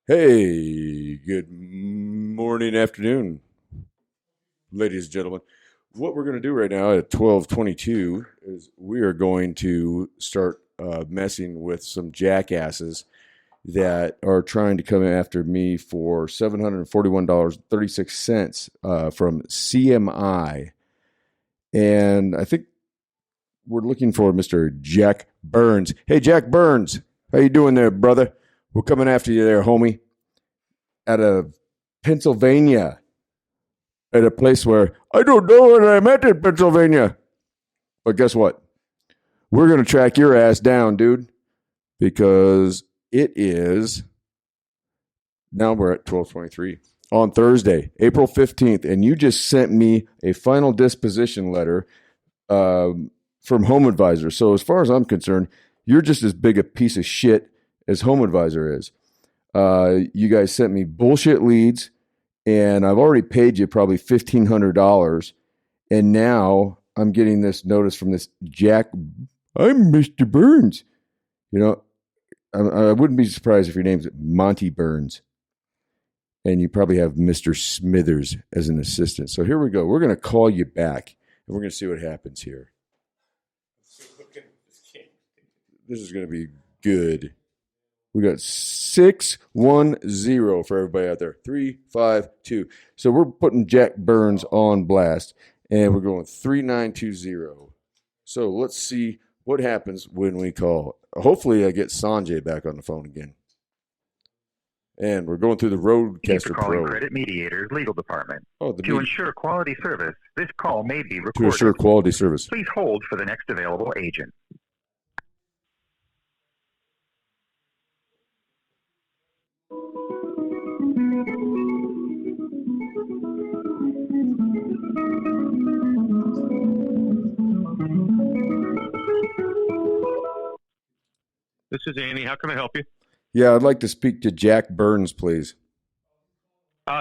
Hey, good morning, afternoon, ladies and gentlemen. What we're going to do right now at 12:22 is we are going to start messing with some jackasses that are trying to come after me for $741.36 from CMI. And I think we're looking for Mr. Jack Burns. Hey, Jack Burns, how you doing there, brother? We're coming after you there, homie, out of Pennsylvania, at a place where I don't know what I'm at in Pennsylvania. But guess what? We're going to track your ass down, dude, because it is, now we're at 12:23 on Thursday, April 15th, and you just sent me a final disposition letter from Home Advisor. So as far as I'm concerned, you're just as big a piece of shit as Home Advisor is. You guys sent me bullshit leads, and I've already paid you probably $1,500, and now I'm getting this notice from this Jack. I'm Mr. Burns. You know, I wouldn't be surprised if your name's Monty Burns, and you probably have Mr. Smithers as an assistant. So here we go. We're going to call you back, and we're going to see what happens here. This is going to be good. We got 610 for everybody out there. 352. So we're putting Jack Burns on blast, and we're going 3920. So let's see what happens when we call. Hopefully, I get Sanjay back on the phone again. And we're going through the Roadcaster Pro. Credit Mediators Legal Department. To ensure quality service, this call may be recorded. To ensure quality service. Please hold for the next available agent. This is Andy. How can I help you? Yeah, I'd like to speak to Jack Burns, please.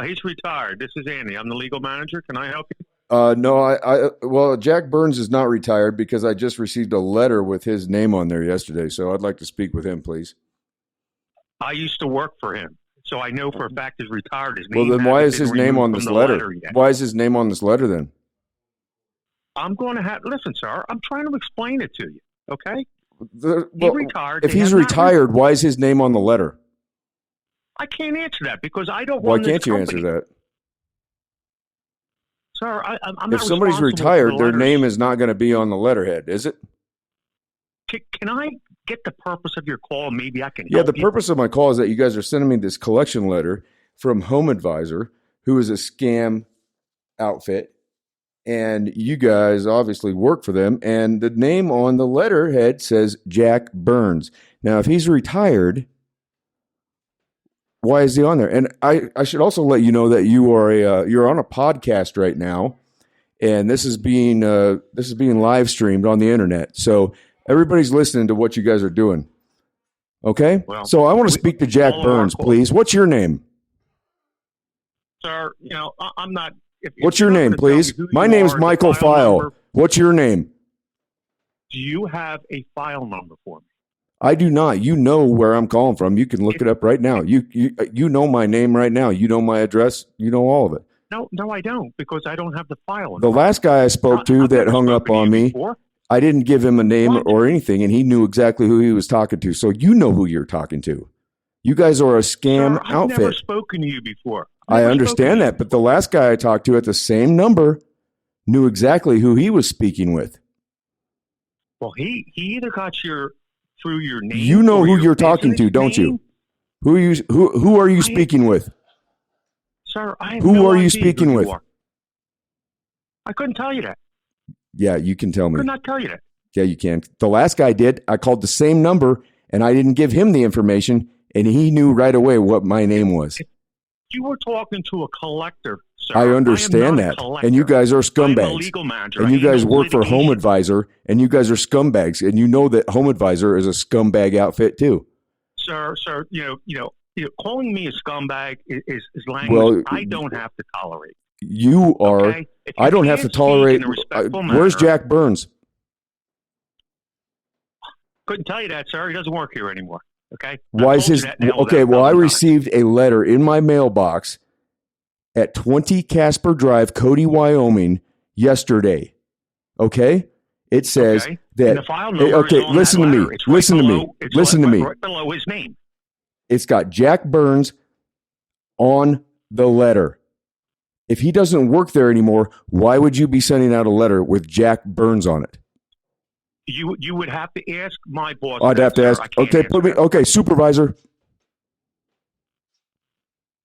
He's retired. This is Andy. I'm the legal manager. Can I help you? No, well, Jack Burns is not retired because I just received a letter with his name on there yesterday. So I'd like to speak with him, please. I used to work for him, so I know for a fact he's retired. His well, name then why is hasn't his been name on removed this from the letter? yet. Why is his name on this letter then? I'm going to have listen, sir. I'm trying to explain it to you. Okay? He retired. If he's retired, why is his name on the letter? I can't answer that because I don't. Why run this can't you company. answer that? Sir, I'm not if somebody's responsible retired, for the their letters. name is not going to be on the letterhead, is it? Can I get the purpose of your call? Maybe I can. Yeah, help the you. purpose of my call is that you guys are sending me this collection letter from Home Advisor, who is a scam outfit, and you guys obviously work for them, and the name on the letterhead says Jack Burns. Now, if he's retired, why is he on there? And I should also let you know that you are you're on a podcast right now, and this is being live streamed on the internet. So everybody's listening to what you guys are doing. Okay? Well, so I want to speak to Jack Burns, please. What's your name? Sir, I'm not. What's your name, please? My name's Michael File. What's your name? Do you have a file number for me? I do not. You know where I'm calling from. You can look it up right now. You know my name right now. You know my address. You know all of it. No, I don't, because I don't have the file. The last guy I spoke to that hung up on me, I didn't give him a name or anything, and he knew exactly who he was talking to. So you know who you're talking to. You guys are a scam Sir, I've outfit. never spoken to you before. I understand that, but the last guy I talked to at the same number knew exactly who he was speaking with. Well, he either got through your name. You know who you're talking to, don't you? Who are you speaking with? Sir, I have who no are you idea speaking who with? you are. I couldn't tell you that. Yeah, you can tell I me. could not tell you that. Yeah, you can. The last guy did. I called the same number, and I didn't give him the information, and he knew right away what my name was. You were talking to a collector, sir. I understand that. And you guys are scumbags. I'm a legal manager. And you guys work for litigation. Home Advisor, and you guys are scumbags. And you know that Home Advisor is a scumbag outfit too. Sir, calling me a scumbag is language Well, I don't have to tolerate. You are. Okay? If you I don't have to can't speak tolerate. in a respectful Where's manner- Jack Burns? Couldn't tell you that, sir. He doesn't work here anymore. Okay. Why is his okay? Well, I received a letter in my mailbox at 20 Casper Drive, Cody, Wyoming, yesterday. Okay, it says that. And the file number okay, is on listen that to me. letter. It's Listen right to below, me. It's Listen to me. Right below his name. It's got Jack Burns on the letter. If he doesn't work there anymore, why would you be sending out a letter with Jack Burns on it? You would have to ask my boss. I'd have to ask. Okay, put me. Okay, supervisor.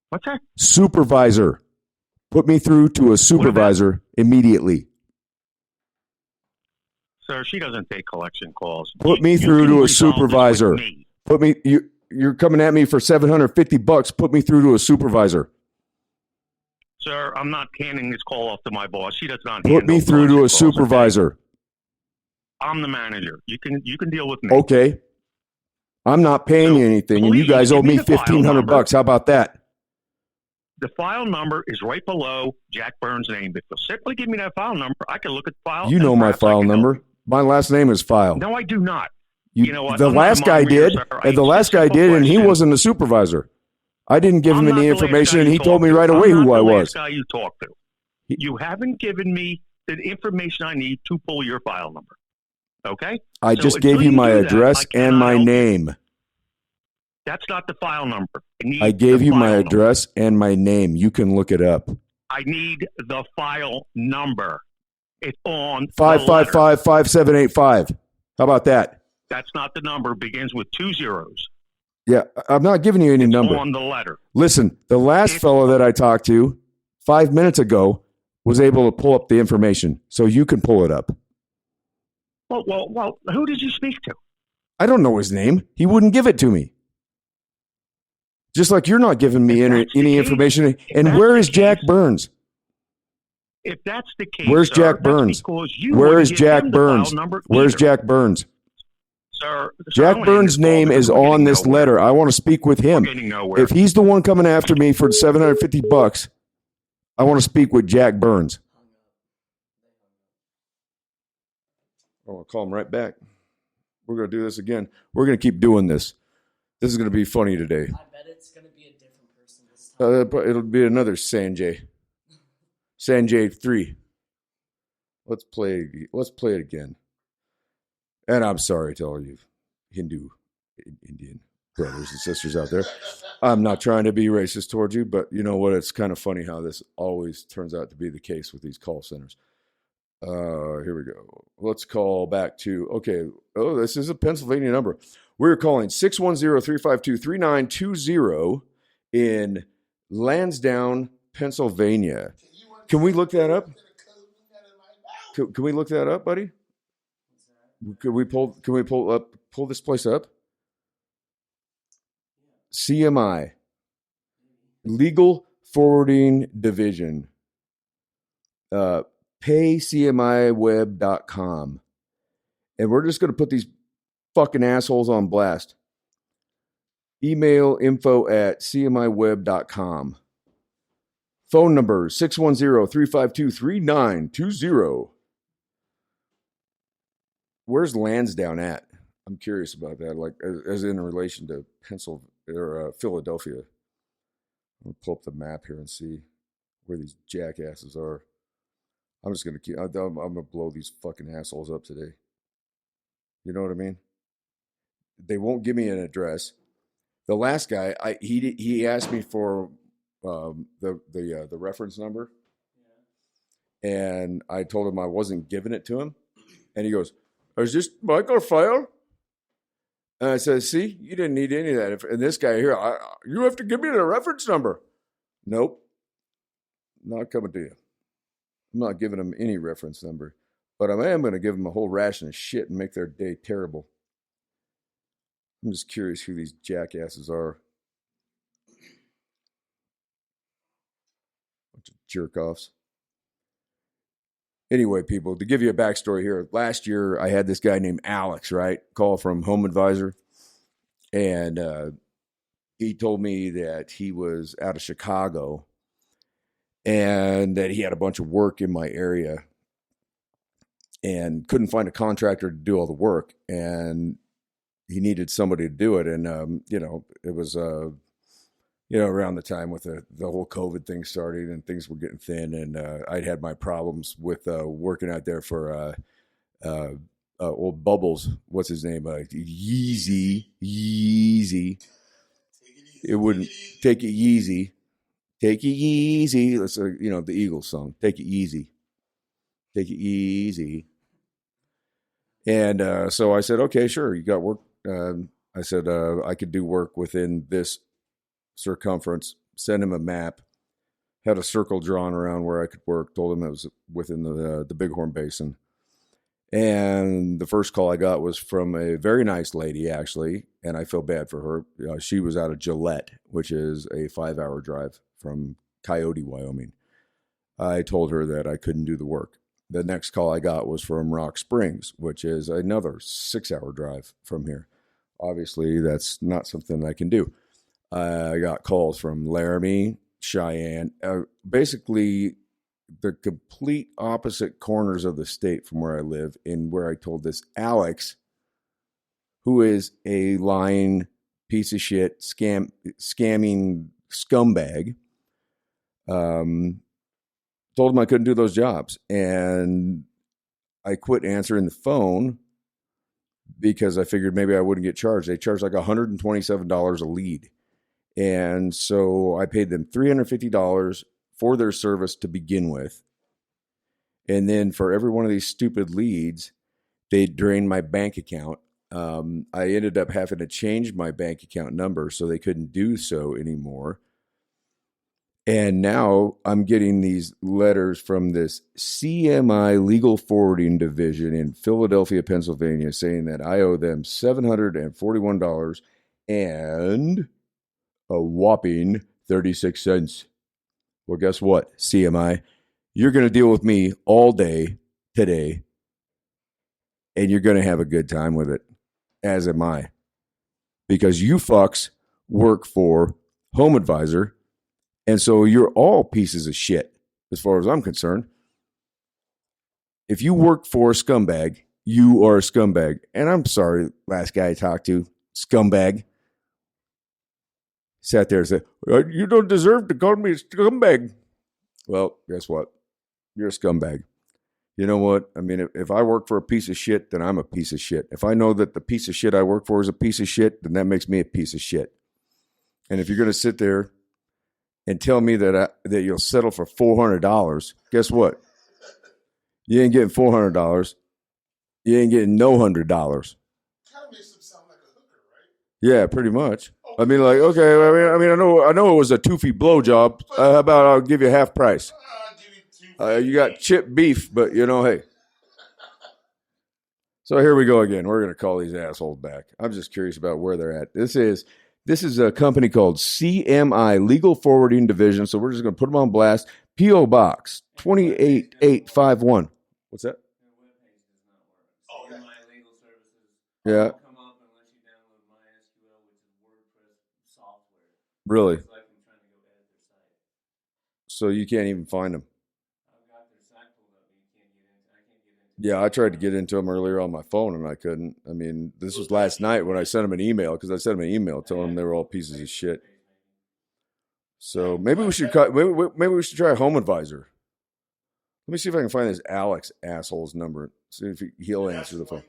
What's that? Supervisor. Put me through to a supervisor immediately. Sir, she doesn't take collection calls. Put me through to a supervisor. Put me. You're coming at me for $750. Put me through to a supervisor. Sir, I'm not handing this call off to my boss. She does not. Put me through to a supervisor. Okay? I'm the manager. You can deal with me. Okay. I'm not paying you anything, and you guys owe me $1,500. How about that? The file number is right below Jack Burns' name. If you'll simply give me that file number, I can look at the file. You know my file number. My last name is File. No, I do not. You know what? The last guy did, and the last guy did, and he wasn't a supervisor. I didn't give him any information, and he told me right away who I was. Guy you talked to. You haven't given me the information I need to pull your file number. Okay? I just gave you my address and my name. That's not the file number. I gave you my address and my name. You can look it up. I need the file number. It's on 555-5785. How about that? That's not the number. It begins with 2 zeros. Yeah, I'm not giving you any number. On the letter. Listen, the last fellow that I talked to 5 minutes ago was able to pull up the information, so you can pull it up. Well, who did you speak to? I don't know his name. He wouldn't give it to me. Just like you're not giving me any information. And where is Jack Burns? If that's the case, where's Jack Burns? Where is Jack Burns? Where's Jack Burns? Sir, Jack Burns' name is on this letter. I want to speak with him. If he's the one coming after me for $750, I want to speak with Jack Burns. I want to call him right back. We're going to do this again. We're going to keep doing this. This is going to be funny today. I bet it's going to be a different person this time. It'll be another Sanjay. Sanjay 3. Let's play it again. And I'm sorry to all you Indian brothers and sisters out there. I'm not trying to be racist towards you, but you know what? It's kind of funny how this always turns out to be the case with these call centers. Here we go. Let's call back to, okay. Oh, this is a Pennsylvania number. We're calling 610-352-3920 in Lansdowne, Pennsylvania. Can we look that up? Can we look that up, buddy? Can we pull this place up? CMI, Legal Forwarding Division. PayCMIweb.com. And we're just going to put these fucking assholes on blast. Email info@cmiweb.com. Phone number 610-352-3920. Where's Lansdowne at? I'm curious about that, like as in relation to Philadelphia. I'm gonna pull up the map here and see where these jackasses are. I'm just gonna I'm gonna blow these fucking assholes up today. You know what I mean? They won't give me an address. The last guy, he asked me for the reference number, and I told him I wasn't giving it to him, and he goes, "Is this Michael File?" And I said, "See, you didn't need any of that." And this guy here, you have to give me the reference number. Nope, not coming to you. I'm not giving them any reference number, but I am going to give them a whole ration of shit and make their day terrible. I'm just curious who these jackasses are. Bunch of jerk-offs. Anyway, people, to give you a backstory here, last year I had this guy named Alex, right? Call from Home Advisor. And he told me that he was out of Chicago and that he had a bunch of work in my area and couldn't find a contractor to do all the work. And he needed somebody to do it. And, it was, around the time with the whole COVID thing starting and things were getting thin. And I'd had my problems with working out there for old Bubbles. What's his name? Yeezy. It wouldn't take it easy. Take it easy. That's the Eagles song. Take it easy. Take it easy. And so I said, okay, sure. You got work. I said I could do work within this circumference. Send him a map. Had a circle drawn around where I could work. Told him it was within the Bighorn Basin. And the first call I got was from a very nice lady, actually, and I feel bad for her. She was out of Gillette, which is a 5-hour drive from Coyote, Wyoming. I told her that I couldn't do the work. The next call I got was from Rock Springs, which is another 6-hour drive from here. Obviously, that's not something I can do. I got calls from Laramie, Cheyenne, basically the complete opposite corners of the state from where I live, and where I told this Alex, who is a lying piece of shit, scamming scumbag, told him I couldn't do those jobs. And I quit answering the phone because I figured maybe I wouldn't get charged. They charged like $127 a lead. And so I paid them $350 for their service to begin with. And then for every one of these stupid leads, they drained my bank account. I ended up having to change my bank account number so they couldn't do so anymore. And now I'm getting these letters from this CMI Legal Forwarding Division in Philadelphia, Pennsylvania, saying that I owe them $741 and a whopping 36 cents. Well, guess what, CMI? You're going to deal with me all day today, and you're going to have a good time with it, as am I. Because you fucks work for Home Advisor, and so you're all pieces of shit, as far as I'm concerned. If you work for a scumbag, you are a scumbag. And I'm sorry, last guy I talked to, scumbag, sat there and said, you don't deserve to call me a scumbag. Well, guess what? You're a scumbag. You know what? I mean, if I work for a piece of shit, then I'm a piece of shit. If I know that the piece of shit I work for is a piece of shit, then that makes me a piece of shit. And if you're going to sit there and tell me that you'll settle for $400, guess what? You ain't getting $400. You ain't getting no $100. Kind of makes him sound like a hooker, right? Yeah, pretty much. I mean, like, okay. I know it was a toofy blowjob. How about I'll give you half price? I'll give you 2. You got chipped beef, but hey. So here we go again. We're going to call these assholes back. I'm just curious about where they're at. This is a company called CMI Legal Forwarding Division. So we're just going to put them on blast. P.O. Box 28851. What's that? Oh, yeah. Yeah. Really? So you can't even find them. Yeah, I tried to get into them earlier on my phone and I couldn't. I mean, this was last night when I sent them an email, because I sent them an email telling them they were all pieces of shit. So maybe we should try Home Advisor. Let me see if I can find this Alex asshole's number. See if he'll answer the phone.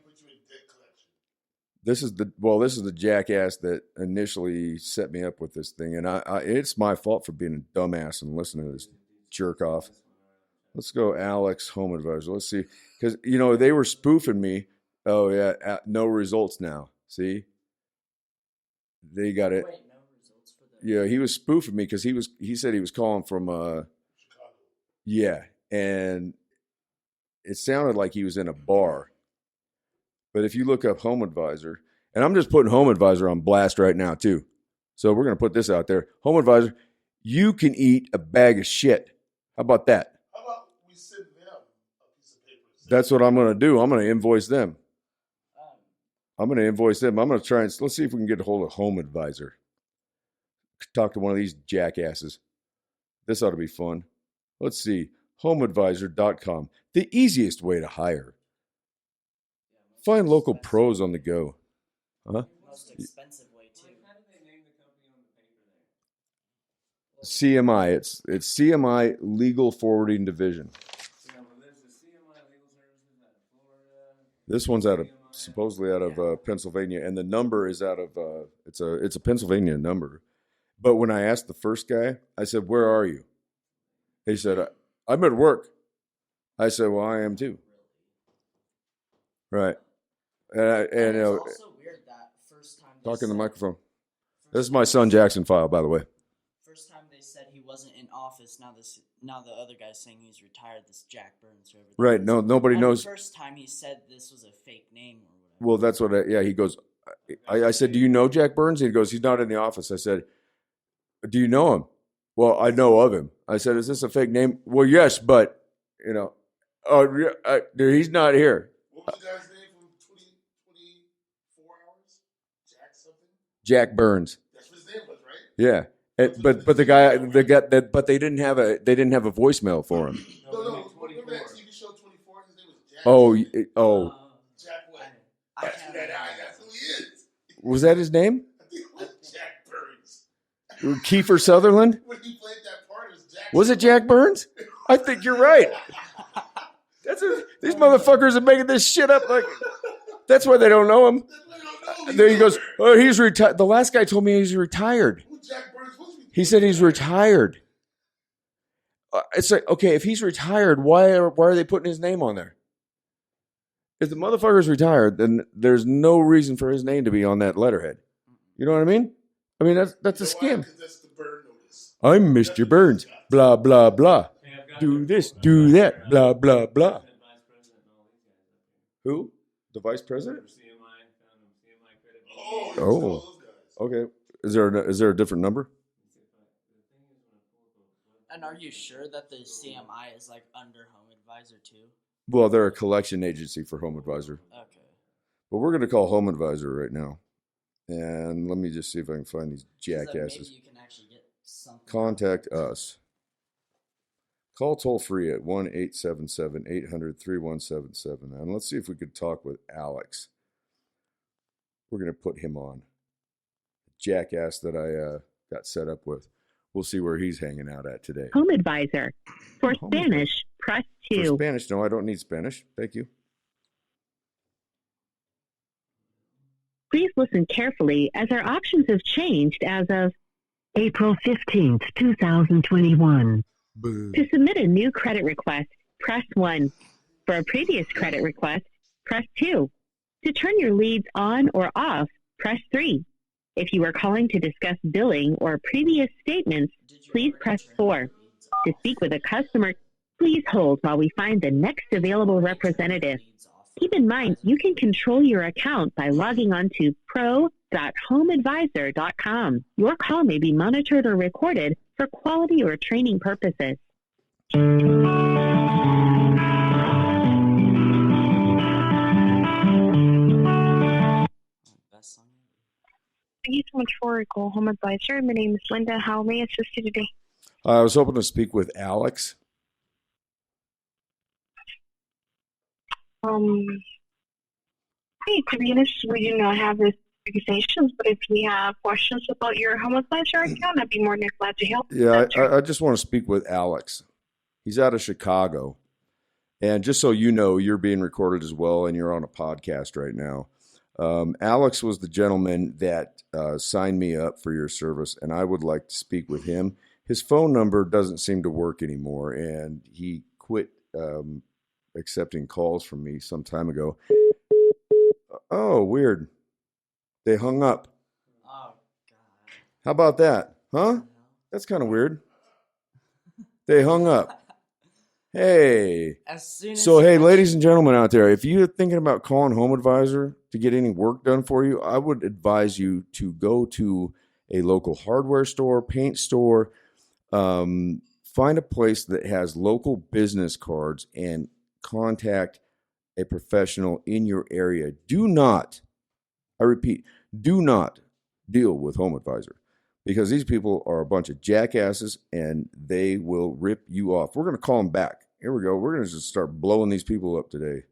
This is the jackass that initially set me up with this thing, and it's my fault for being a dumbass and listening to this jerk off. Let's go, Alex Home Advisor. Let's see, because they were spoofing me. Oh yeah, no results now. See, they got it. Wait, no results for the... Yeah, he was spoofing me because he said he was calling from Chicago. Yeah, and it sounded like he was in a bar. But if you look up Home Advisor, and I'm just putting Home Advisor on blast right now too. So we're going to put this out there. Home Advisor, you can eat a bag of shit. How about that? How about we send them a piece of paper? That's what I'm going to do. I'm going to invoice them. I'm going to try and let's see if we can get a hold of Home Advisor. Talk to one of these jackasses. This ought to be fun. Let's see. HomeAdvisor.com. The easiest way to hire. Find local pros on the go. Huh? Most expensive way too. How did they name the company on the paper there? CMI. It's CMI Legal Forwarding Division. Yeah, well, there's the CMI Legal Services out of Florida. This one's out of CMI supposedly out of Pennsylvania, and the number is out of it's a Pennsylvania number. But when I asked the first guy, I said, "Where are you?" He said, "I'm at work." I said, "Well, I am too." Right, and it's also weird that first time. talking to the microphone. This is my son Jackson file, by the way. First time they said he wasn't in office. Now the other guy's saying he's retired. This Jack Burns. Whoever that Right. is. No, nobody And knows. The first time he said this was a fake name or whatever. Well, that's what. He goes. I said, "Do you know Jack Burns?" He goes, "He's not in the office." I said, "Do you know him?" "Well, I know of him." I said, "Is this a fake name?" "Well, yes, but he's not here." What was the guy's name from 24 hours? Jack something? Jack Burns. That's what his name was, right? Yeah. But the guy but they didn't have a voicemail for him. No. Remember that TV show 24? His name was Jack. Oh. Jack what? I can't remember. That's who he is. Was that his name? I think it was Jack Burns. Kiefer Sutherland? When he played that part, it was Jack. Was it Jack Burns? I think you're right. These motherfuckers are making this shit up like that's why they don't know him. There he goes. "Oh, he's retired." The last guy told me he's retired. Who Jack Burns was? He said he's retired. It's like, okay, if he's retired, why are they putting his name on there? If the motherfucker's retired, then there's no reason for his name to be on that letterhead. You know what I mean? I mean that's a scam. Because that's the Burn notice. I'm Mr. Burns. Blah blah blah. Do this, do that. Blah blah blah. Vice President and all these guys up here. Who? The vice president? CMI, found them, CMI credit. Oh, Oh. those guys. Okay. Is there a different number? And are you sure that the CMI is like under Home Advisor too? Well, they're a collection agency for Home Advisor. Okay. But we're going to call Home Advisor right now. And let me just see if I can find these 'Cause then jackasses. maybe you can actually get something. Contact us. Call toll free at 1-877-800-3177. And let's see if we could talk with Alex. We're going to put him on. Jackass that I got set up with. We'll see where he's hanging out at today. Home Advisor. For Home Spanish, press For 2. Spanish, no, I don't need Spanish. Thank you. Please listen carefully as our options have changed as of April 15th, 2021. Boo. To submit a new credit request, press 1. For a previous credit request, press 2. To turn your leads on or off, press 3. If you are calling to discuss billing or previous statements, please press 4. To speak with a customer, please hold while we find the next available representative. Keep in mind, you can control your account by logging on to pro.homeadvisor.com. Your call may be monitored or recorded for quality or training purposes. Best song ever. Thank you so much for your call, Home Advisor. My name is Linda. How may I assist you today? I was hoping to speak with Alex. Hey, to be honest, we do not have this organizations, but if you have questions about your Home Advisor account, I'd be more than glad to help. Yeah, I just want to speak with Alex. He's out of Chicago. And just so you know, you're being recorded as well, and you're on a podcast right now. Alex was the gentleman that signed me up for your service, and I would like to speak with him. His phone number doesn't seem to work anymore, and he quit accepting calls from me some time ago. Oh, weird. They hung up. Oh God. How about that? Huh? That's kind of weird. They hung up. Hey. As soon as So, you hey, mention- ladies and gentlemen out there, if you're thinking about calling Home Advisor to get any work done for you, I would advise you to go to a local hardware store, paint store, find a place that has local business cards and contact a professional in your area. Do not, I repeat, do not deal with Home Advisor because these people are a bunch of jackasses and they will rip you off. We're going to call them back. Here we go. We're going to just start blowing these people up today.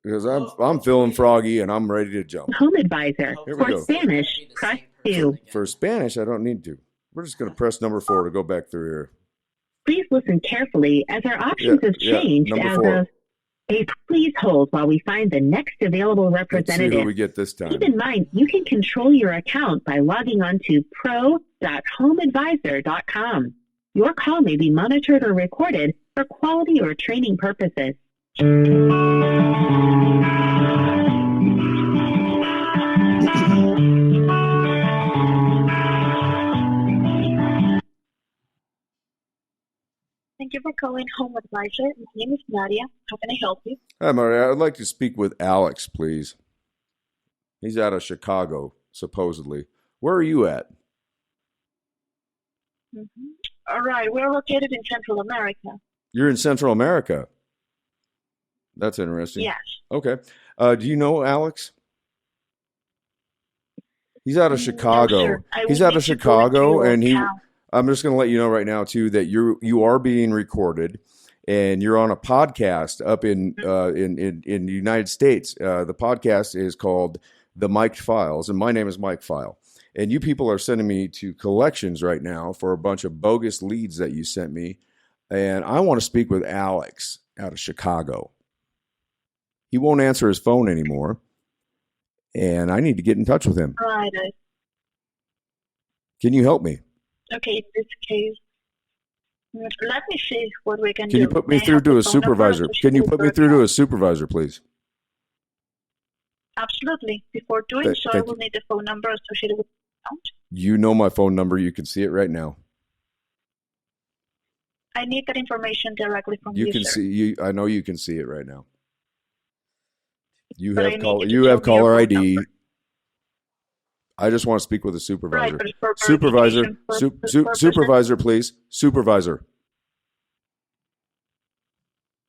Because I'm feeling froggy and I'm ready to jump. Home Advisor. Here we For go. Spanish, press 2. For Spanish, I don't need to. We're just going to press number 4 to go back through here. Please listen carefully as our options have changed number as 4. of please hold while we find the next available Let's see representative. who we get this time. Keep in mind, you can control your account by logging on to pro.homeadvisor.com. Your call may be monitored or recorded for quality or training purposes. Thank you for calling Home Advisor. My name is Nadia. How can I help you? Hi, Maria. I'd like to speak with Alex, please. He's out of Chicago, supposedly. Where are you at? All right. We're located in Central America. You're in Central America. That's interesting. Yes. Okay. Do you know Alex? He's out of Chicago. sir. I He's will out of need to go into Chicago, your and account. I'm just going to let you know right now too that you are being recorded, and you're on a podcast up in the United States. The podcast is called The Mike Files, and my name is Mike File. And you people are sending me to collections right now for a bunch of bogus leads that you sent me, and I want to speak with Alex out of Chicago. He won't answer his phone anymore, and I need to get in touch with him. Right. Can you help me? Okay. In this case, let me see what we can do. Can you put me May I through have to the a phone number supervisor? Can you put me through to a supervisor, please? Absolutely. Before doing so, I thank will need the phone number associated with the account. You know my phone number. You can see it right now. I need that information directly from You you, can sir. see. I know you can see it right now. You But I have need call. you to You tell have me your caller phone ID. number. I just want to speak with a Right, supervisor. but for Supervisor, verification purposes- supervisor, please. Supervisor,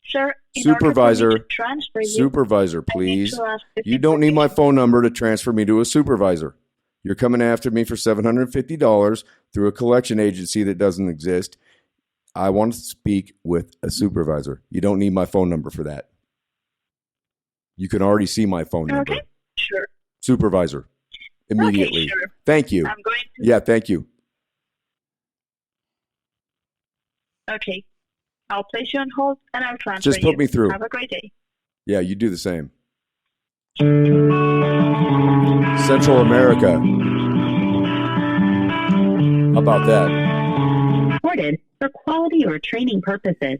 Sir, in Supervisor, order for me to transfer you, supervisor, I need please. to ask this You don't need my information. phone number to transfer me to a supervisor. You're coming after me for $750 through a collection agency that doesn't exist. I want to speak with a supervisor. You don't need my phone number for that. You can already see my phone number. Okay, sure. Supervisor, immediately. Okay, sure. Thank you. I'm going to. Yeah, thank you. Okay. I'll place you on hold and I'll transfer Just put you. me through. Have a great day. Yeah, you do the same. Central America. How about that? Recorded for quality or training purposes.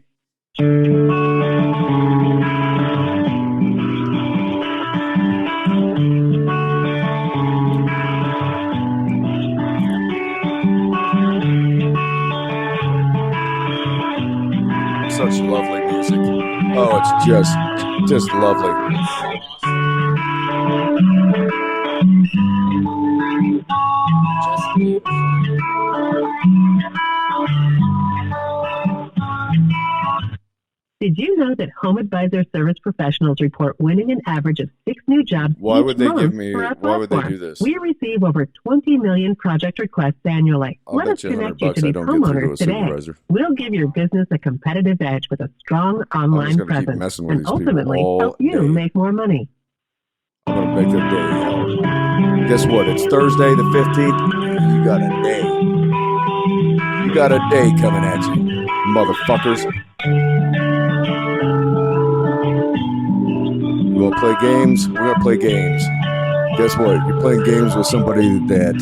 Such lovely music. Oh, it's just lovely. Just beautiful. Did you know that Home Advisor service professionals report winning an average of 6 new jobs Why each would they month give me? for our Why would they platform? do this? We receive over 20 million project requests annually. I'll Let bet us you $100 connect you to I these don't get through to a homeowners today. supervisor. We'll give your business a competitive edge with a strong I'm online just gonna keep presence messing with and these people ultimately all help you day. make more money. I'm gonna make their day hell. Guess what? It's Thursday the 15th. You got a day. You got a day coming at you, motherfuckers. You want to play games? We're gonna play games. Guess what? You're playing games with somebody that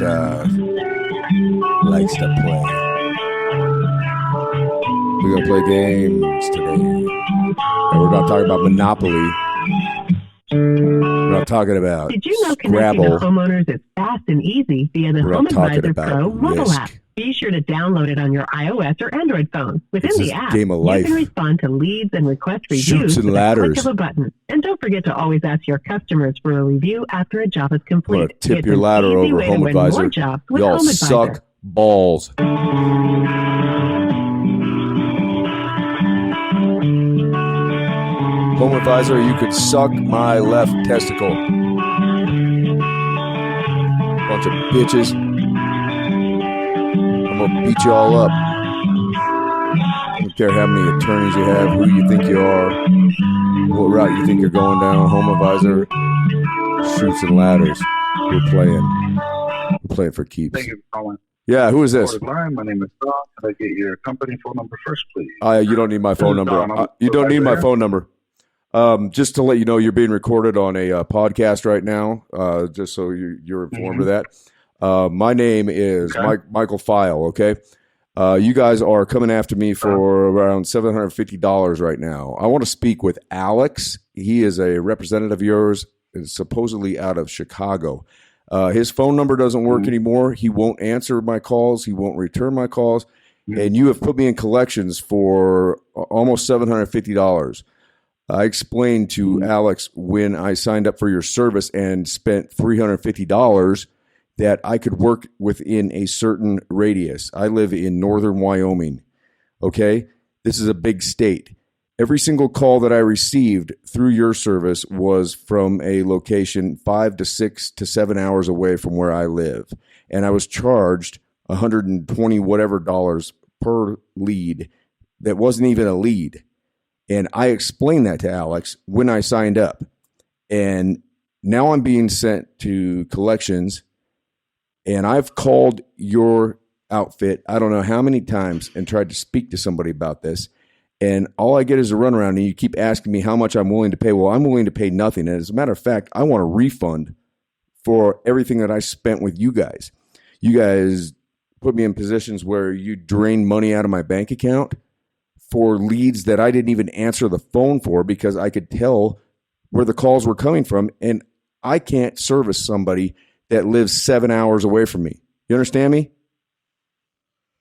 likes to play. We're gonna play games today, and we're gonna talk about Monopoly. We're not talking about Did you know connecting Scrabble. to homeowners is fast and easy via the We're Home not talking Advisor about Pro mobile Risk. app? Be sure to download it on your iOS or Android phone. Within It's the this app, game of you life. can respond to leads and request Chutes reviews and with a ladders. click of a button. And don't forget to always ask your customers for a review after a job is I'm complete. gonna tip It's your an ladder easy over way to Home win more Advisor. jobs with Y'all Home Advisor. suck balls. Home Advisor, you could suck my left testicle. Bunch of bitches. I'm gonna beat you all up. I don't care how many attorneys you have, who you think you are. I'm What route you think you're going down? Home advisor, shoots and ladders. We're playing for keeps. Thank you for calling. Yeah, who is this? Line. My name is Don. Can I get your company phone number first, please? You don't need my phone number. You don't need my phone number. Just to let you know, you're being recorded on a podcast right now, just so you're informed of that. My name is Michael File, okay? You guys are coming after me for around $750 right now. I want to speak with Alex. He is a representative of yours, supposedly out of Chicago. His phone number doesn't work anymore. He won't answer my calls. He won't return my calls. And you have put me in collections for almost $750. I explained to Alex when I signed up for your service and spent $350 that I could work within a certain radius. I live in northern Wyoming. Okay? This is a big state. Every single call that I received through your service was from a location 5 to 6 to 7 hours away from where I live. And I was charged $120 whatever dollars per lead that wasn't even a lead. And I explained that to Alex when I signed up. And now I'm being sent to collections. And I've called your outfit, I don't know how many times, and tried to speak to somebody about this. And all I get is a runaround, and you keep asking me how much I'm willing to pay. Well, I'm willing to pay nothing. And as a matter of fact, I want a refund for everything that I spent with you guys. You guys put me in positions where you drain money out of my bank account for leads that I didn't even answer the phone for because I could tell where the calls were coming from. And I can't service somebody that lives 7 hours away from me. You understand me?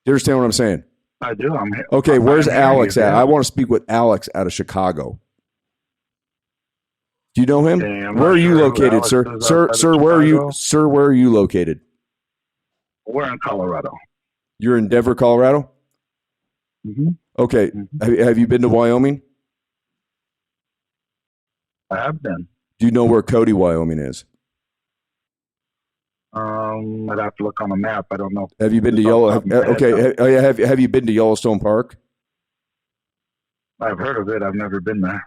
You understand what I'm saying? I do. I'm here. Okay, where's Alex at? I want to speak with Alex out of Chicago. Do you know him? Where are you located, sir? Sir, where are you? Sir, where are you located? We're in Colorado. You're in Denver, Colorado? Mm-hmm. Okay. Have you been to Wyoming? I have been. Do you know where Cody, Wyoming is? I'd have to look on a map. I don't know. Have you been to Have you been to Yellowstone Park? I've heard of it. I've never been there.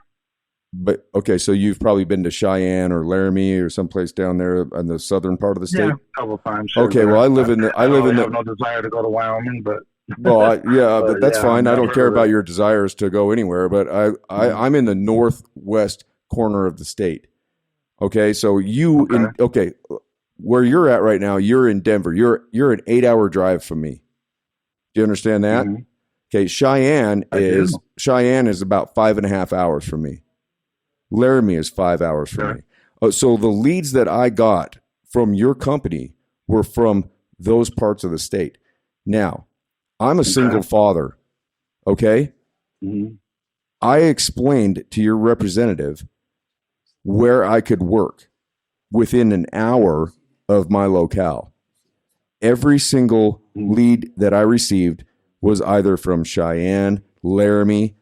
But okay, so you've probably been to Cheyenne or Laramie or someplace down there in the southern part of the state. Yeah, a couple of times. Okay, well, I live in. I have no desire to go to Wyoming, but. Well, but that's fine. I don't care about your desires to go anywhere, but I'm in the northwest corner of the state. Okay, so where you're at right now, you're in Denver. You're an 8-hour drive from me. Do you understand that? Mm-hmm. Okay, Cheyenne is about 5.5 hours from me. Laramie is 5 hours from me. So the leads that I got from your company were from those parts of the state. Now, I'm a single father. Okay? Mm-hmm. I explained to your representative where I could work within an hour of my locale. Every single lead that I received was either from Cheyenne, Laramie,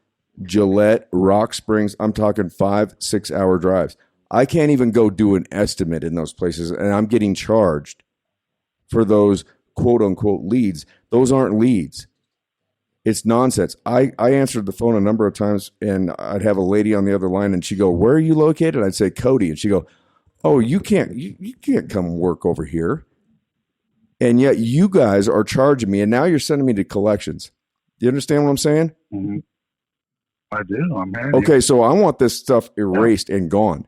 Gillette, Rock Springs. I'm talking 5-6 hour drives. I can't even go do an estimate in those places, and I'm getting charged for those quote unquote leads. Those aren't leads. It's nonsense. I answered the phone a number of times, and I'd have a lady on the other line, and she'd go, "Where are you located?" I'd say, "Cody," and she'd go, "Oh, you can't come work over here." And yet you guys are charging me, and now you're sending me to collections. Do you understand what I'm saying? Mm-hmm. I do. I'm hearing okay, you. So I want this stuff erased and gone.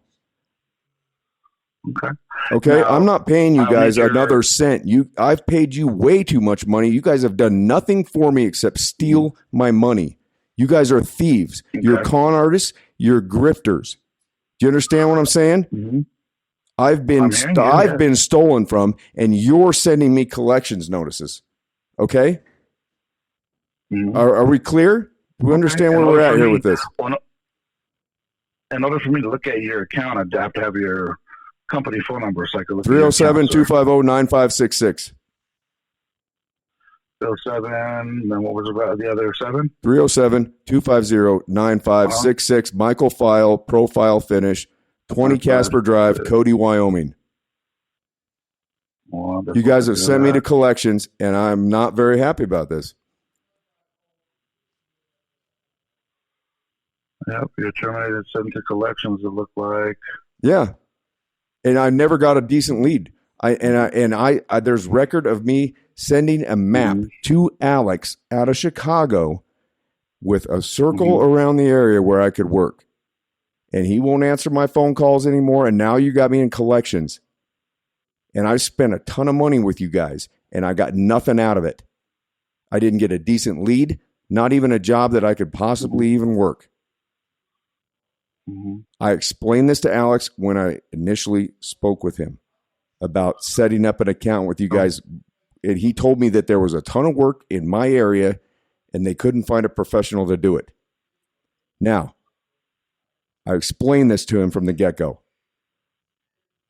Okay. Now, I'm not paying you guys another cent. I've paid you way too much money. You guys have done nothing for me except steal my money. You guys are thieves. Okay. You're con artists. You're grifters. Do you understand what I'm saying? Mm-hmm. I've been stolen from, and you're sending me collections notices. Okay? Mm-hmm. Are we clear? We understand where we're at here with this. Well, in order for me to look at your account, I'd have to have your company phone number so I could look 307-250-9566. 307, then what was about the other 7? 307-250-9566. Michael File, profile finish, 20 Casper Drive, Cody, Wyoming. Well, you guys have sent me to collections, and I'm not very happy about this. Yep, you're terminated, sent to collections, it looked like. Yeah. And I never got a decent lead. I there's record of me sending a map to Alex out of Chicago with a circle around the area where I could work. And he won't answer my phone calls anymore. And now you got me in collections. And I spent a ton of money with you guys, and I got nothing out of it. I didn't get a decent lead, not even a job that I could possibly even work. I explained this to Alex when I initially spoke with him about setting up an account with you guys. And he told me that there was a ton of work in my area and they couldn't find a professional to do it. Now, I explained this to him from the get-go.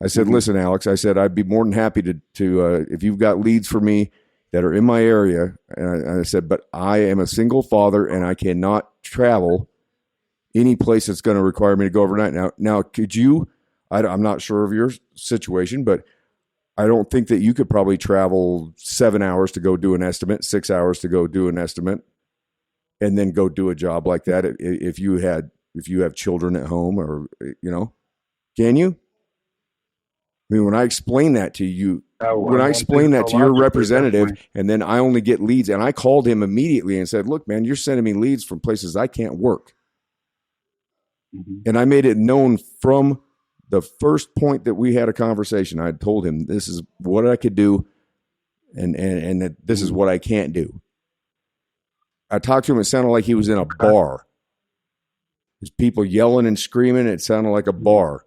I said, listen, Alex, I said, I'd be more than happy to if you've got leads for me that are in my area. And I said, but I am a single father and I cannot travel any place that's going to require me to go overnight. Now, could you, I'm not sure of your situation, but I don't think that you could probably travel 7 hours to go do an estimate, 6 hours to go do an estimate, and then go do a job like that. If you have children at home or, can you? I mean, when I explain that to you, when I explain that to your representative, and then I only get leads, and I called him immediately and said, look, man, you're sending me leads from places I can't work. And I made it known from the first point that we had a conversation. I told him this is what I could do and that this is what I can't do. I talked to him. It sounded like he was in a bar. There's people yelling and screaming. It sounded like a bar.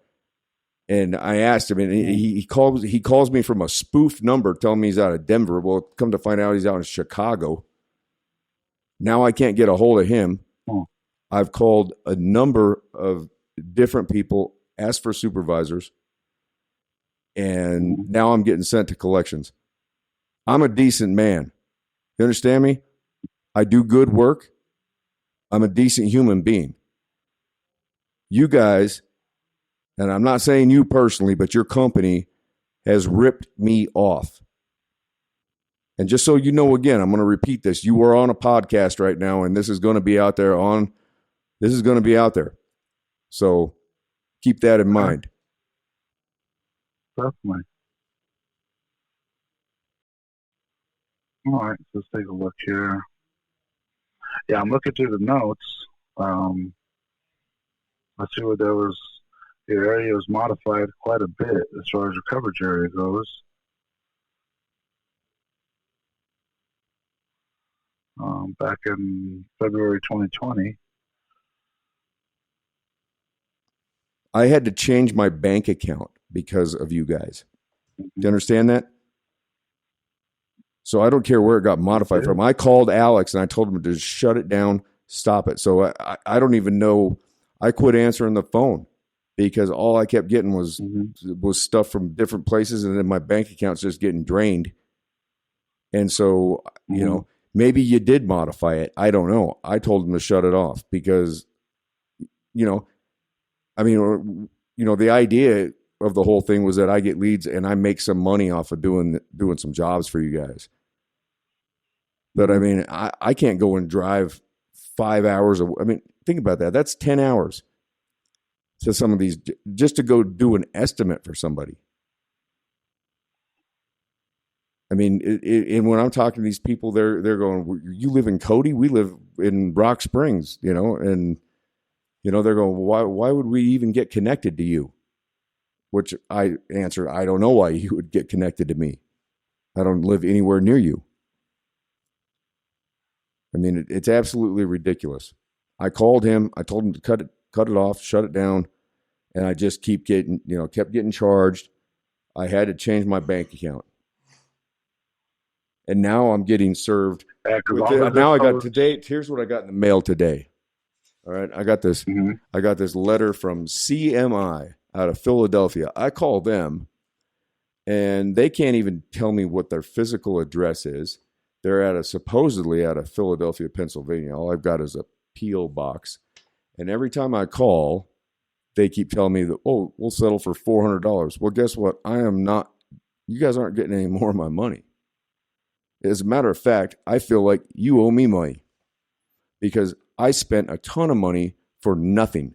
And I asked him, and he calls me from a spoof number telling me he's out of Denver. Well, come to find out he's out in Chicago. Now I can't get a hold of him. I've called a number of different people, asked for supervisors, and now I'm getting sent to collections. I'm a decent man. You understand me? I do good work. I'm a decent human being. You guys, and I'm not saying you personally, but your company has ripped me off. And just so you know, again, I'm going to repeat this. You are on a podcast right now, and this is going to be out there So keep that in mind. Definitely. All right, let's take a look here. Yeah, I'm looking through the notes. I see where the area was modified quite a bit as far as your coverage area goes. Back in February 2020. I had to change my bank account because of you guys. Do you understand that? So I don't care where it got modified from. I called Alex and I told him to shut it down, stop it. So I don't even know. I quit answering the phone because all I kept getting was stuff from different places, and then my bank account's just getting drained. And so, maybe you did modify it. I don't know. I told him to shut it off because, the idea of the whole thing was that I get leads and I make some money off of doing some jobs for you guys. But I mean, I can't go and drive 5 hours. Think about that. That's 10 hours to some of these just to go do an estimate for somebody. I mean, and when I'm talking to these people, they're going, you live in Cody? We live in Rock Springs, and, they're going, why would we even get connected to you? Which I answered, I don't know why you would get connected to me. I don't live anywhere near you. I mean, it's absolutely ridiculous. I called him. I told him to cut it off, shut it down, and I just kept getting charged. I had to change my bank account. And now I'm getting served. Now I got today. Here's what I got in the mail today. All right, I got this. I got this letter from CMI out of Philadelphia. I call them, and they can't even tell me what their physical address is. They're supposedly out of Philadelphia, Pennsylvania. All I've got is a P.O. box. And every time I call, they keep telling me that, we'll settle for $400. Well, guess what? I am not. You guys aren't getting any more of my money. As a matter of fact, I feel like you owe me money because I spent a ton of money for nothing.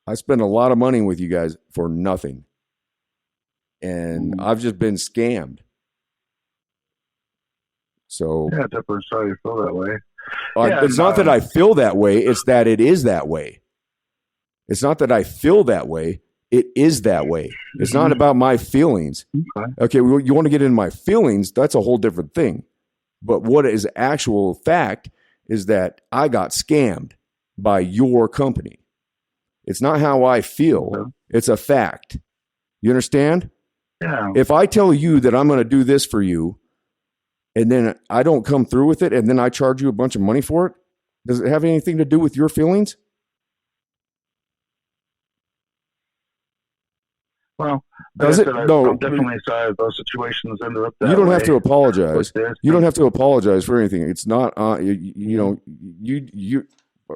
I spend a lot of money with you guys for nothing. And I've just been scammed. So Yeah, definitely sorry you feel that way. it's not that I feel that way. It's that it is that way. It's not that I feel that way. It is that way. It's not about my feelings. Okay, well, you want to get into my feelings, that's a whole different thing. But what is actual fact is that I got scammed by your company. It's not how I feel. It's a fact. You understand? Yeah. If I tell you that I'm going to do this for you, and then I don't come through with it, and then I charge you a bunch of money for it, does it have anything to do with your feelings? Well, does it? No. I'm definitely sorry if those situations ended up that You don't way. have to apologize. You don't have to apologize for anything. It's not, you.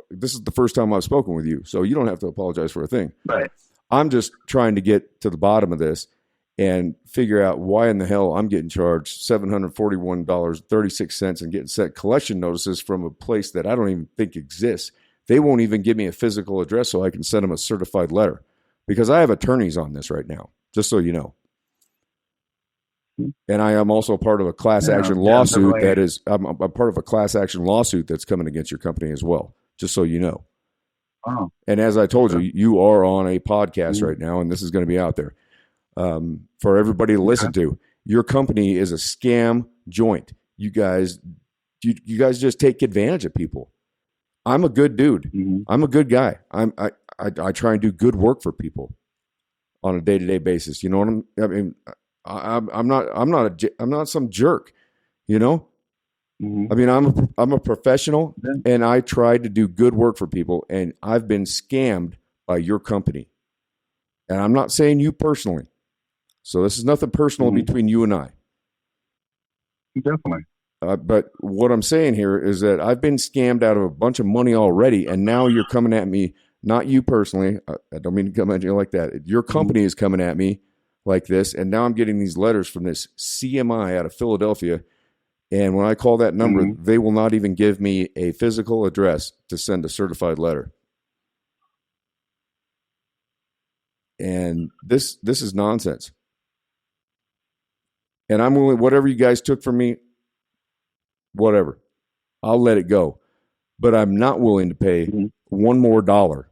This is the first time I've spoken with you, so you don't have to apologize for a thing. Right. I'm just trying to get to the bottom of this and figure out why in the hell I'm getting charged $741.36 and getting sent collection notices from a place that I don't even think exists. They won't even give me a physical address so I can send them a certified letter, because I have attorneys on this right now, just so you know. And I am also part of a class action lawsuit I'm part of a class action lawsuit that's coming against your company as well, just so you know. Oh. And as I told you, you are on a podcast right now, and this is going to be out there for everybody to listen to. Your company is a scam joint. You guys just take advantage of people. I'm a good dude. I'm a good guy. I try and do good work for people on a day-to-day basis. You know what I'm not some jerk, you know? I mean, I'm a professional, and I try to do good work for people, and I've been scammed by your company. And I'm not saying you personally. So this is nothing personal between you and I. Definitely. But what I'm saying here is that I've been scammed out of a bunch of money already, and now you're coming at me, not you personally. I don't mean to come at you like that. Your company is coming at me like this, and now I'm getting these letters from this CMI out of Philadelphia. And when I call that number, they will not even give me a physical address to send a certified letter. And this is nonsense. And I'm willing, whatever you guys took from me, whatever, I'll let it go. But I'm not willing to pay one more dollar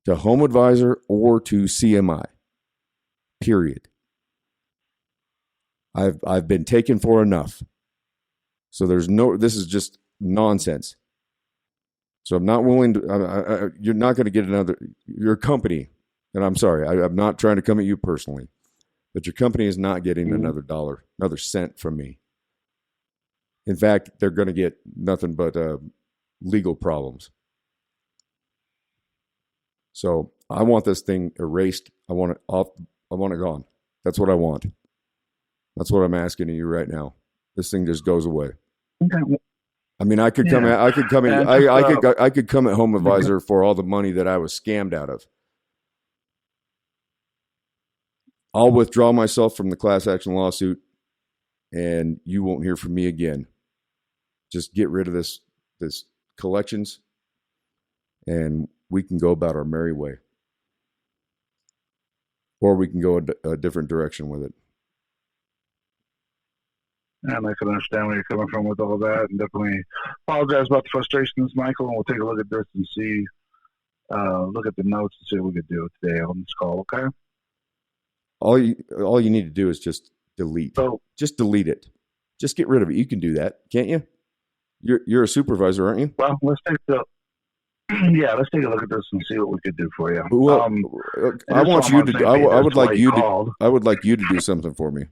to Home Advisor or to CMI. Period. I've been taken for enough. So this is just nonsense. So I'm not willing to, you're not going to get your company, and I'm sorry, I'm not trying to come at you personally, but your company is not getting another dollar, another cent from me. In fact, they're going to get nothing but legal problems. So I want this thing erased. I want it off. I want it gone. That's what I want. That's what I'm asking of you right now. This thing just goes away. Okay. I mean, I could come at Home Advisor for all the money that I was scammed out of. I'll withdraw myself from the class action lawsuit, and you won't hear from me again. Just get rid of this collections, and we can go about our merry way. Or we can go a different direction with it. And I can understand where you're coming from with all that, and definitely apologize about the frustrations, Michael, and we'll take a look at this and see, look at the notes and see what we could do today on this call, okay? All you need to do is just delete. Just delete it. Just get rid of it. You can do that, can't you? You're a supervisor, aren't you? Well, let's take a look at this and see what we could do for you. Well, I want you to. I would like you to. I would like you to do something for me.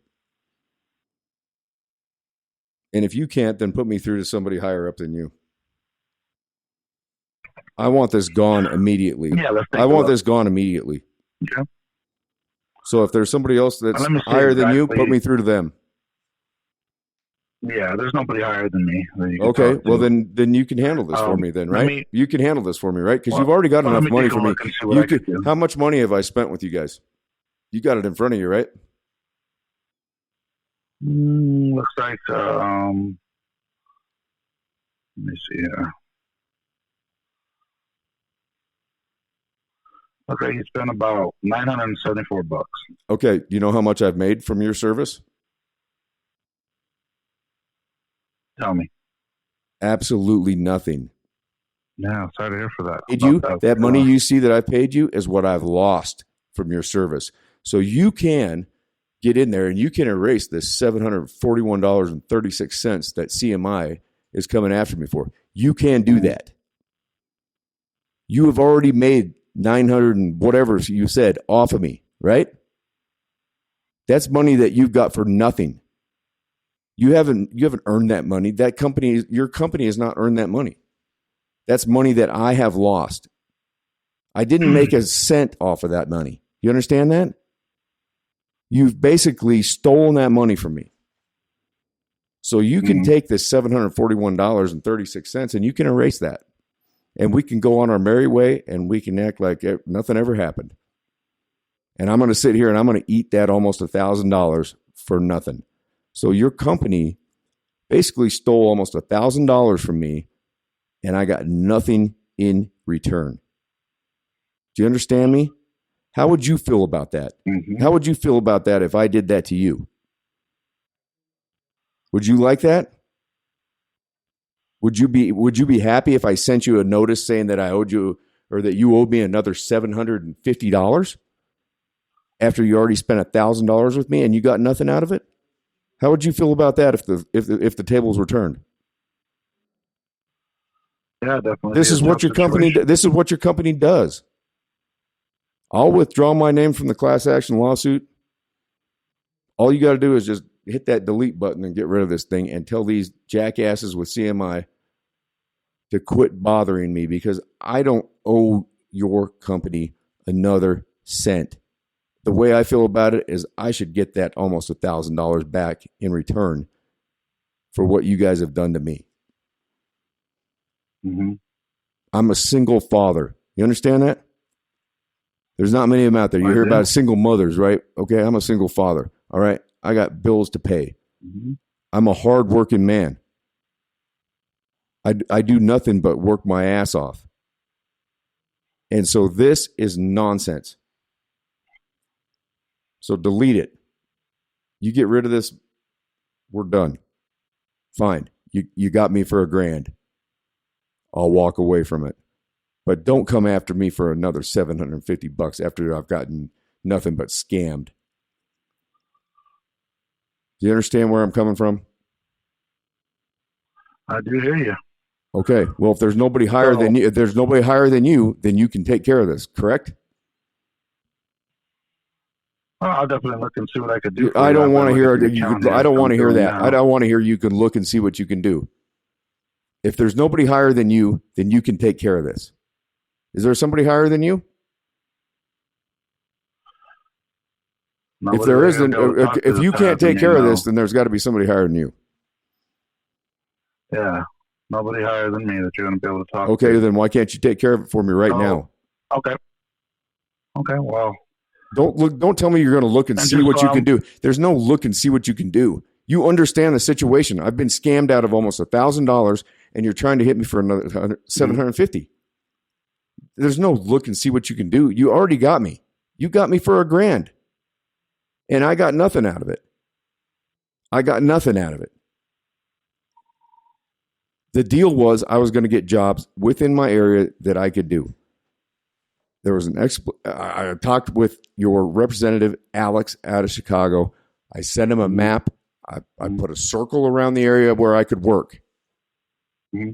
And if you can't, then put me through to somebody higher up than you. I want this gone immediately. Yeah, I want this gone immediately. Okay. So if there's somebody else that's higher than you, put me through to them. Yeah, there's nobody higher than me. Okay, well then you can handle this for me then, right? You can handle this for me, right? Because you've already got enough money for me. How much money have I spent with you guys? You got it in front of you, right? Looks like, let me see here. Okay, you spent about $974. Okay, do you know how much I've made from your service? Tell me. Absolutely nothing. Yeah, sorry to hear for that. Paid you? About That money you see that I paid you is what I've lost from your service. So you can get in there and you can erase this $741.36 that CMI is coming after me for. You can do that. You have already made 900 and whatever you said off of me, right? That's money that you've got for nothing. You haven't earned that money. Your company has not earned that money. That's money that I have lost. I didn't make a cent off of that money. You understand that? You've basically stolen that money from me. So you can take this $741.36 and you can erase that. And we can go on our merry way and we can act like nothing ever happened. And I'm going to sit here and I'm going to eat that almost $1,000 for nothing. So your company basically stole almost $1,000 from me and I got nothing in return. Do you understand me? How would you feel about that? Mm-hmm. How would you feel about that if I did that to you? Would you like that? Would you be happy if I sent you a notice saying that I owed you or that you owed me another $750 after you already spent $1,000 with me and you got nothing out of it? How would you feel about that if the tables were turned? Yeah, definitely. This is what your company does. I'll withdraw my name from the class action lawsuit. All you got to do is just hit that delete button and get rid of this thing and tell these jackasses with CMI to quit bothering me because I don't owe your company another cent. The way I feel about it is I should get that almost $1,000 back in return for what you guys have done to me. Mm-hmm. I'm a single father. You understand that? There's not many of them out there. You hear about single mothers, right? Okay, I'm a single father. All right, I got bills to pay. Mm-hmm. I'm a hardworking man. I do nothing but work my ass off. And so this is nonsense. So delete it. You get rid of this, we're done. Fine. You got me for $1,000. I'll walk away from it. But don't come after me for another $750 after I've gotten nothing but scammed. Do you understand where I'm coming from? I do hear you. Okay. Well, if there's nobody higher than you, then you can take care of this, correct? Well, I'll definitely look and see what I could do. I don't want to hear. I don't want to hear that. I don't want to hear you can look and see what you can do. If there's nobody higher than you, then you can take care of this. Is there somebody higher than you? If there isn't, if you can't take care of this, then there's got to be somebody higher than you. Yeah, nobody higher than me that you're going to be able to talk to. Okay, then why can't you take care of it for me right now? Okay, well. Don't tell me you're going to look and see what you can do. There's no look and see what you can do. You understand the situation. I've been scammed out of almost $1,000 and you're trying to hit me for another $750. There's no look and see what you can do. You already got me. You got me for $1,000 and I got nothing out of it. The deal was I was going to get jobs within my area that I could do. There was I talked with your representative, Alex, out of Chicago. I sent him a map. I put a circle around the area where I could work. Mm-hmm.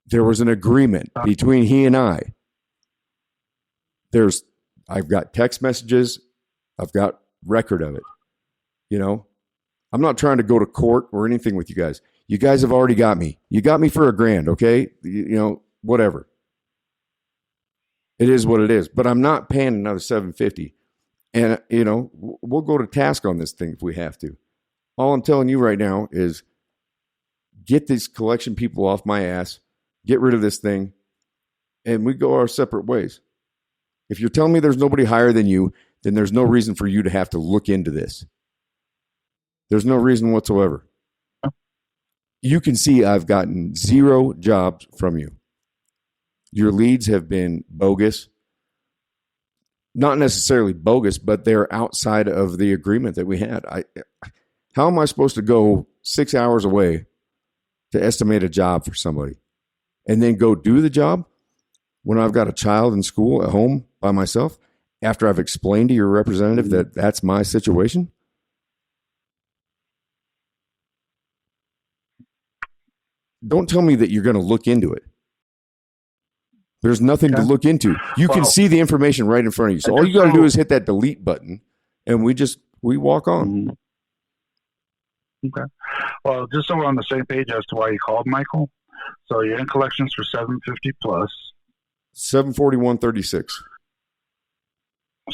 There was an agreement between he and I. I've got text messages. I've got record of it. You know, I'm not trying to go to court or anything with you guys. You guys have already got me. You got me for $1,000, okay? You know, whatever. It is what it is, but I'm not paying another $750. And, you know, we'll go to task on this thing if we have to. All I'm telling you right now is get these collection people off my ass, get rid of this thing, and we go our separate ways. If you're telling me there's nobody higher than you, then there's no reason for you to have to look into this. There's no reason whatsoever. You can see I've gotten 0 jobs from you. Your leads have been bogus. not necessarily bogus, but they're outside of the agreement that we had. How am I supposed to go 6 hours away to estimate a job for somebody and then go do the job when I've got a child in school at home by myself after I've explained to your representative that that's my situation? Don't tell me that you're going to look into it. There's nothing to look into. You can see the information right in front of you. So all you got to do is hit that delete button, and we walk on. Okay. Well, just so we're on the same page as to why you called, Michael. So you're in collections for $750 plus. $741.36.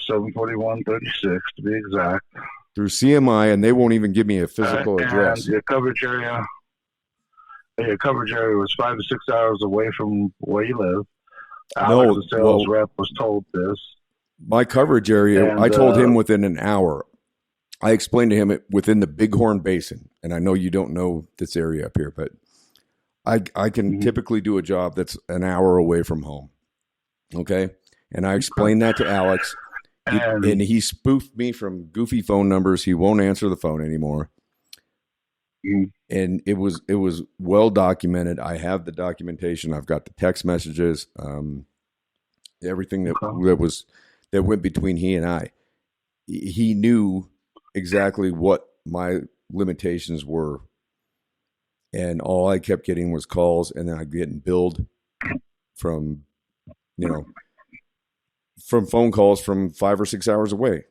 $741.36 to be exact. Through CMI, and they won't even give me a physical address. Your coverage area was 5 to 6 hours away from where you live. Alex, the sales rep, was told this. My coverage area, I told him within an hour. I explained to him within the Bighorn Basin, and I know you don't know this area up here, but I can typically do a job that's an hour away from home. Okay? And I explained that to Alex, and he spoofed me from goofy phone numbers. He won't answer the phone anymore. And it was well documented. I have the documentation. I've got the text messages, everything that went between he and I. He knew exactly what my limitations were, and all I kept getting was calls, and then I getting billed from phone calls from 5 or 6 hours away.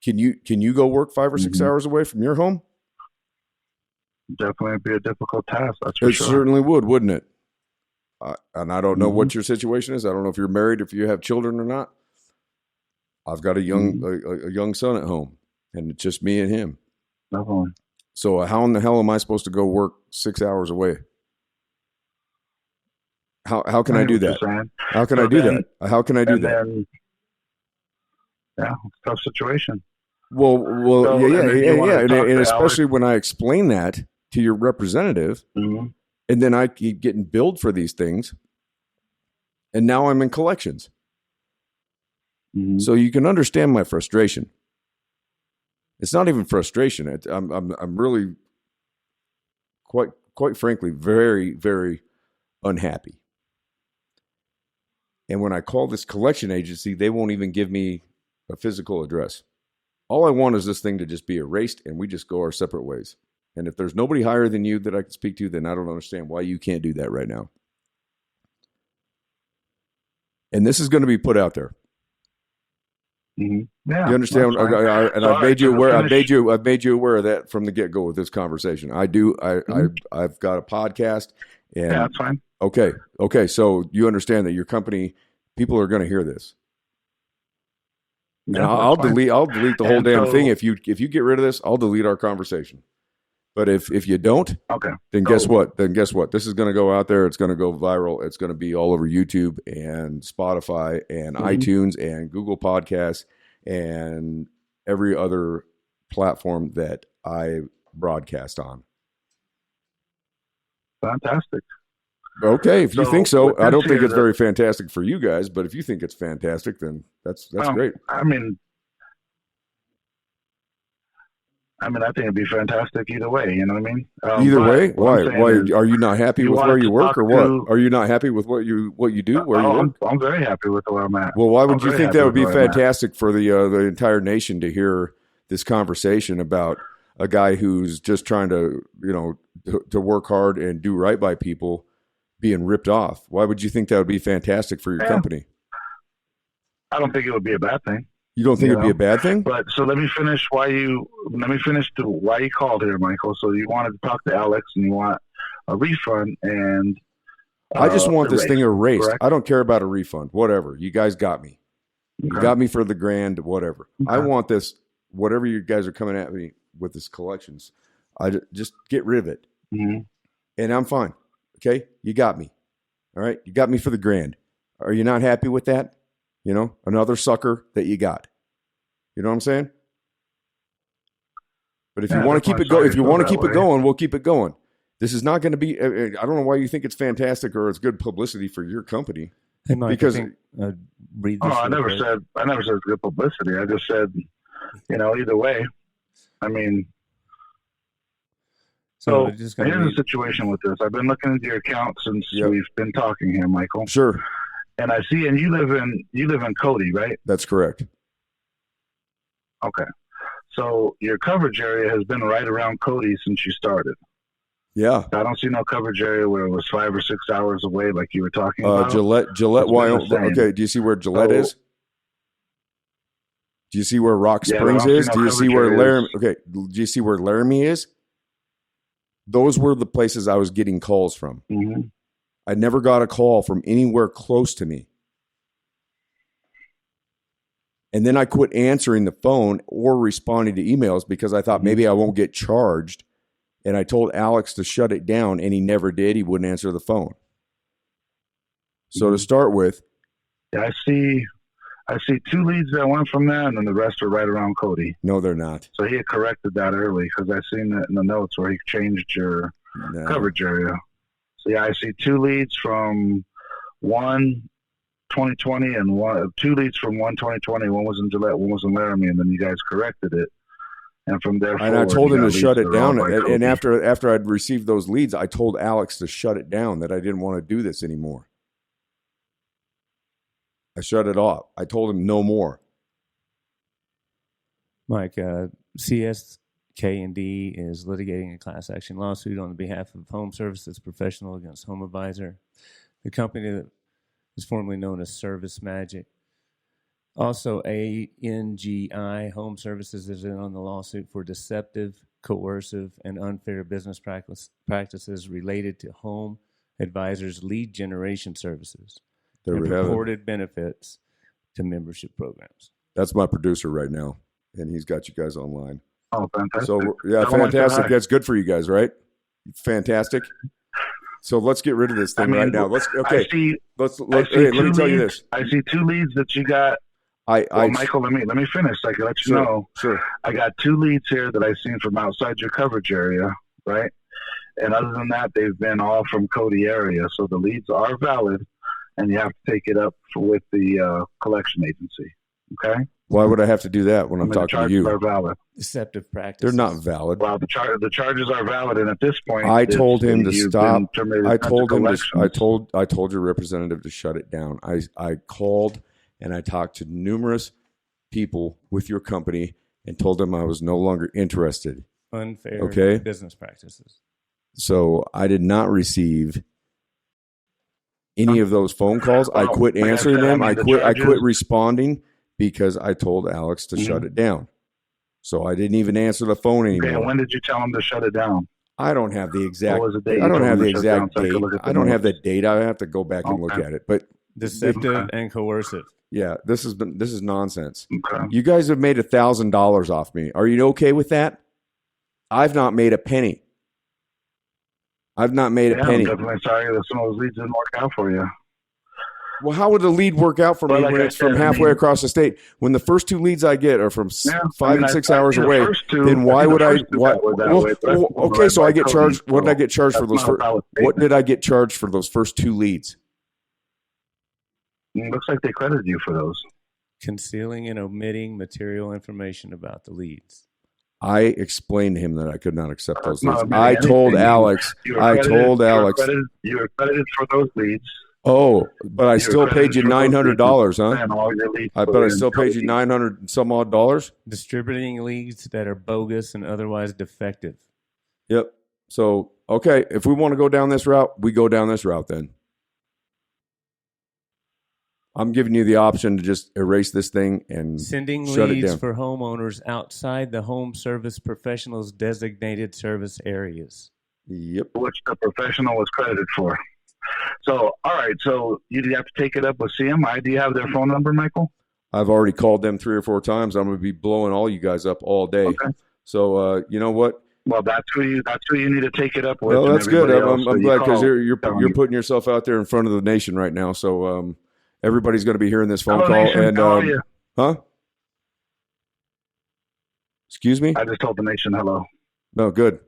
Can you go work 5 or 6 hours away from your home? Definitely be a difficult task. That's for sure. It certainly would, wouldn't it? And I don't know what your situation is. I don't know if you're married, if you have children or not. I've got a young son at home, and it's just me and him. Definitely. So how in the hell am I supposed to go work 6 hours away? How can I do that? How can I do that? How can I do that? Yeah, it's a tough situation. Well, yeah. And especially when I explain that to your representative, and then I keep getting billed for these things, and now I'm in collections. So you can understand my frustration. It's not even frustration. I'm really quite frankly very, very unhappy. And when I call this collection agency, they won't even give me a physical address. All I want is this thing to just be erased and we just go our separate ways. And if there's nobody higher than you that I can speak to, then I don't understand why you can't do that right now. And this is going to be put out there. Yeah, you understand? I've made you aware. I've made you aware of that from the get-go with this conversation. I do. I've got a podcast. And, that's fine. Okay. So you understand that your company, people are going to hear this. Yeah, I'll delete the whole damn thing. If you get rid of this, I'll delete our conversation. But if you don't, then guess what? This is going to go out there. It's going to go viral. It's going to be all over YouTube and Spotify and iTunes and Google Podcasts and every other platform that I broadcast on. Fantastic. Okay, if you think so. I don't think it's very fantastic for you guys, but if you think it's fantastic, then that's great. I think it'd be fantastic either way. You know what I mean? Either way? Why? Are you not happy with where you work, or what? Are you not happy with what you do? Where you work? I'm very happy with where I'm at. Well, why would you think that would be fantastic for the entire nation to hear this conversation about a guy who's just trying to to work hard and do right by people being ripped off? Why would you think that would be fantastic for your company? I don't think it would be a bad thing. You don't think it'd be a bad thing? But so let me finish why you called here, Michael. So you wanted to talk to Alex and you want a refund, and I just want this thing erased. Correct? I don't care about a refund. Whatever. You guys got me. Okay. You got me for the grand, whatever. Okay. I want this, whatever you guys are coming at me with this collections. I just get rid of it. And I'm fine. Okay? You got me. All right? You got me for the grand. Are you not happy with that? Another sucker that you got. You know what I'm saying? But if you want to keep it going, we'll keep it going. This is not going to be, I don't know why you think it's fantastic or it's good publicity for your company. Hey, Mike, Because- I think, read Oh, this. I real never quick. said it's good publicity. I just said, either way. I mean, So so I'm just going to here's read. the situation with this. I've been looking into your account since Yep. we've been talking here, Michael. Sure, And I see, and you live in Cody, right? that's correct. Okay. So your coverage area has been right around Cody since you started. Yeah. I don't see no coverage area where it was 5 or 6 hours away, like you were talking about. Gillette, It's been the Wyoming. same. Okay, do you see where Gillette So- is? Do you see where Rock Yeah, Springs I don't see is? no Do you see coverage where areas. Laramie? Okay, do you see where Laramie is? Those were the places I was getting calls from. Mm-hmm. I never got a call from anywhere close to me. And then I quit answering the phone or responding to emails because I thought maybe I won't get charged. And I told Alex to shut it down, and he never did. He wouldn't answer the phone. So to start with, Yeah, I see 2 leads that went from there, and then the rest are right around Cody. no, they're not. So he had corrected that early because I seen it in the notes where he changed your No. coverage area. So yeah, I see 2 leads from 2020 and 2 leads from 2020. One was in Gillette, one was in Laramie, and then you guys corrected it. And from there And I forward, told you him got to leads shut that it are all down. by And Cody. after I'd received those leads, I told Alex to shut it down, that I didn't want to do this anymore. I shut it off. I told him no more. Mike, CSK&D is litigating a class action lawsuit on behalf of Home Services Professional against Home Advisor, the company that is formerly known as Service Magic. Also, ANGI Home Services is in on the lawsuit for deceptive, coercive, and unfair business practices related to Home Advisor's lead generation services There and we have it. purported benefits to membership programs. That's my producer right now, and he's got you guys online. Oh, fantastic. So yeah, Tell him I said fantastic. hi. That's good for you guys, right? Fantastic. So let's get rid of this thing right now. Let's I see let I me see tell 2 you leads. this. I see 2 leads that you got. Well, Michael, let me finish so I can let you Sure, know. sure. I got 2 leads here that I've seen from outside your coverage area, right? And other than that, they've been all from Cody area. So the leads are valid, and you have to take it up with the collection agency. Okay? Why would I have to do that when I'm the talking to charges you? are valid. Deceptive practices. They're not valid. Well, the charges are valid, and at this point, I told him to you've stop. been terminated I under told him. collections. I told your representative to shut it down. I called and I talked to numerous people with your company and told them I was no longer interested. Unfair Okay. business practices. So I did not receive any of those phone calls. I Well, quit like I answering said, them. I I mean, the quit charges- responding because I told Alex to shut it down. So I didn't even answer the phone Okay, anymore. and when did you tell them to shut it down? I don't have the exact. What was the date I you don't told have them the to shut it down exact so I could date. look at the I don't have the notes? date. I have to go back and look Okay. at it. But Deceptive and coercive. yeah, this is nonsense. Okay. You guys have made $1,000 off me. Are you okay with that? I've not made a penny. I've not made a Yeah, I'm penny. definitely sorry that some of those leads didn't work out for you. Well, how would the lead work out for me Well, like when I it's from said, I halfway mean- across the state? When the first 2 leads I get are from Yeah, 5 and 6 hours see the away, first two- then why see the would I? first two Why, that were that well, way, but that's well, not okay, so right I by get Cody, charged. What did I so get charged for that's those not a first? valid What statement. did I get charged for those first 2 leads? It looks like they credited you for those. Concealing and omitting material information about the leads. I explained to him that I could not accept those Not leads. admitting I told anything. Alex. You were I credited- told Alex. You were credited for those leads. Oh, but I You were still paid credited you for those $900, leads, huh? and all your leads But were I in still paid you Cody. 900 and some odd dollars. Distributing leads that are bogus and otherwise defective. Yep. So okay, if we want to go down this route, we go down this route then. I'm giving you the option to just erase this thing and Sending shut it leads down. for homeowners outside the home service professionals' designated service areas. Yep. Which the professional was credited for. So, all right. So you have to take it up with CMI. Do you have their phone number, Michael? I've already called them 3 or 4 times. I'm going to be blowing all you guys up all day. Okay. So you know what? Well, that's who you need to take it up with. Well, and that's good. everybody I'm else that you glad because call. you're putting yourself out there in front of the nation right now. So everybody's going to be hearing this phone Hello, call. Nation, And how are you? huh? Excuse me? I just told the nation hello. No, good.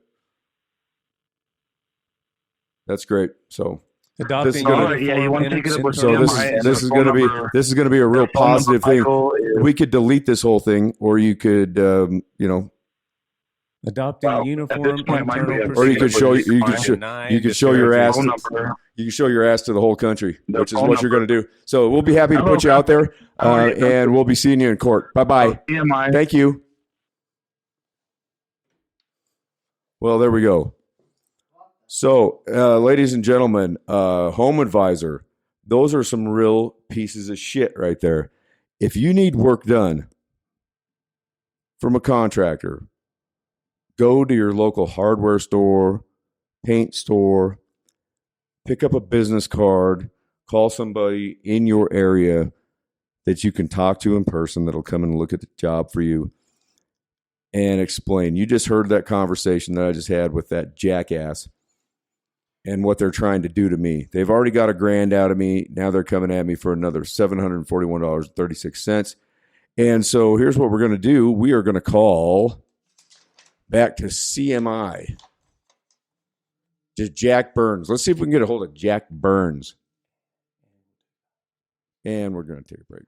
That's great. So Adopting This is gonna- uniform you want to take it up with So CMI, this and is the going to phone be number- this is going to be a real the phone number, positive thing. Michael, is- We could delete this whole thing, or you could, Adopting Well, a at uniform this point, Michael, internal you have or you could show procedure you could show you could show your ass phone to, number. you can show your ass to the whole country, The which is phone what you're going number. to do. So we'll be happy to Hello, put you out there, How are you? and we'll be seeing you in court. Bye bye. CMI. Thank you. Well, there we go. So, ladies and gentlemen, Home Advisor, those are some real pieces of shit right there. If you need work done from a contractor, go to your local hardware store, paint store, pick up a business card, call somebody in your area that you can talk to in person that'll come and look at the job for you and explain. You just heard that conversation that I just had with that jackass and what they're trying to do to me. They've already got $1,000 out of me. Now they're coming at me for another $741.36. And so here's what we're going to do. We are going to call back to CMI. Just Jack Burns. Let's see if we can get a hold of Jack Burns. And we're going to take a break.